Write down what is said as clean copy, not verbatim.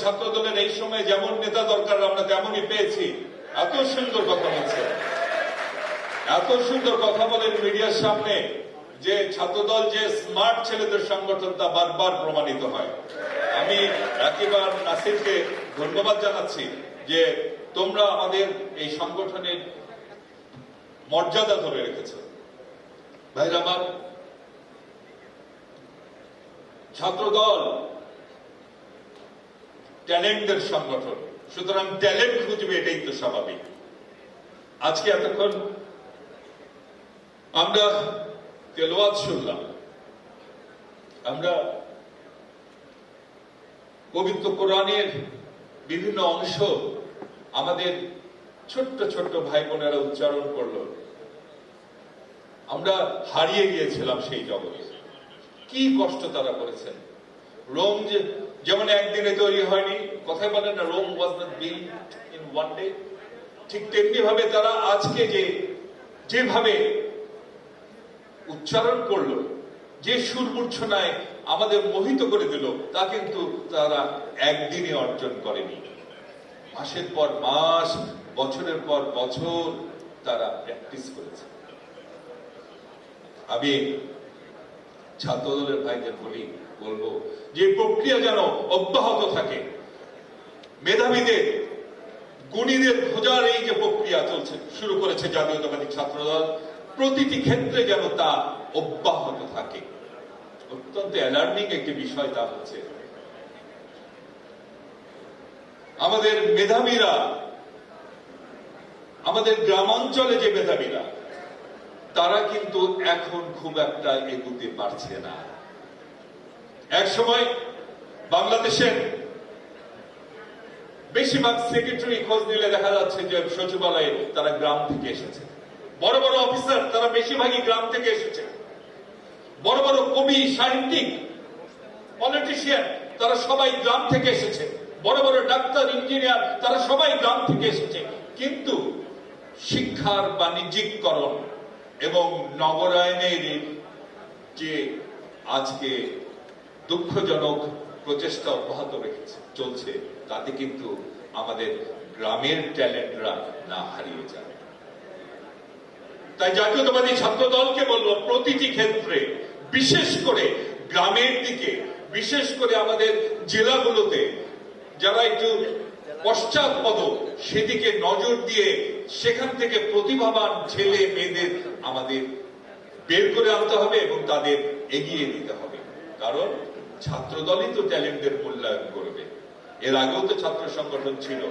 ছাত্র দলের এই সময় যেমন নেতা দরকার আমরা তেমনই পেয়েছি। এত সুন্দর কথা বলছে, এত সুন্দর কথা বলেন মিডিয়ার সামনে যে ছাত্রদল যে স্মার্ট ছেলেদের সংগঠন তা বারবার প্রমাণিত হয়। আমি রাকিবার নাসিরকে ধন্যবাদ জানাচ্ছি যে তোমরা আমাদের এই সংগঠনের মর্যাদা ধরে রেখেছ। ভাইরা আমার, ছাত্রদল ট্যালেন্টদের সংগঠন, সুতরাং ট্যালেন্ট খুঁজবে, এটাই তো স্বাভাবিক। আজকে এতক্ষণ আমরা তেলাওয়াত শুনলাম, আমরা পবিত্র কোরআনের বিভিন্ন অংশ আমাদের ছোট্ট ছোট্ট ভাই বোনেরা উচ্চারণ করলো। আমরা হারিয়ে গিয়েছিলাম সেই জগতে। কি কষ্ট তারা করেছেন। রোম যেমন একদিনে তৈরি হয়নি, কথায় বলেন না, Rome was not built in one day. ঠিক তেমনি ভাবে তারা আজকে যেভাবে উচ্চারণ করলো, যে সুর মূর্ছনায় আমাদের মোহিত করে দিল, তা কিন্তু তারা একদিনে অর্জন করেনি। মাসের পর মাস, বছরের পর বছর তারা প্র্যাকটিস করেছে। আমি ছাত্রদলের ভাইদের বলবো যে প্রক্রিয়া যেন অব্যাহত থাকে। মেধাবীদের, গুণীদের খোঁজার এই যে প্রক্রিয়া চলছে, শুরু করেছে জাতীয়তাবাদী ছাত্রদল, প্রতিটি ক্ষেত্রে যেন তা অব্যাহত থাকে। অত্যন্ত অ্যালার্মিং একটি বিষয় তা হচ্ছে আমাদের মেধাবীরা, আমাদের গ্রামাঞ্চলে যে মেধাবীরা, তারা কিন্তু এখন খুব একটা এগুতে পারছে না। এক সময় বাংলাদেশের বেশিরভাগ সেক্রেটারি খোঁজ নিলে দেখা যাচ্ছে যে সচিবালয়ে তারা গ্রাম থেকে এসেছে। বড় বড় অফিসার তারা বেশিরভাগই গ্রাম থেকে এসেছে। বড় বড় কবি, সাহিত্যিক, পলিটিশিয়ান তারা সবাই গ্রাম থেকে এসেছে। বড় বড় ডাক্তার, ইঞ্জিনিয়ার তারা সবাই গ্রাম থেকে এসেছে। কিন্তু শিক্ষার বাণিজ্যিকরণ এবং নগরায়নের যে আজকে দুঃখজনক প্রচেষ্টা অব্যাহত চলছে, তাতে কিন্তু আমাদের গ্রামের ট্যালেন্টরা না হারিয়ে যায়। তাই জাতীয়তাবাদী ছাত্র দলকে বলবো, প্রতিটি ক্ষেত্রে, বিশেষ করে গ্রামের দিকে, বিশেষ করে আমাদের জেলাগুলোতে যারা একটু পশ্চাৎপদ, সেদিকে নজর দিয়ে সেখান থেকে প্রতিভাবান ছেলে মেয়েদের আমাদের বের করে আনতে হবে এবং তাদের এগিয়ে দিতে হবে। কারণ ছাত্রদলই তো ট্যালেন্টদের মূল্যায়ন করবে। এর আগেও তো ছাত্র সংগঠন ছিল।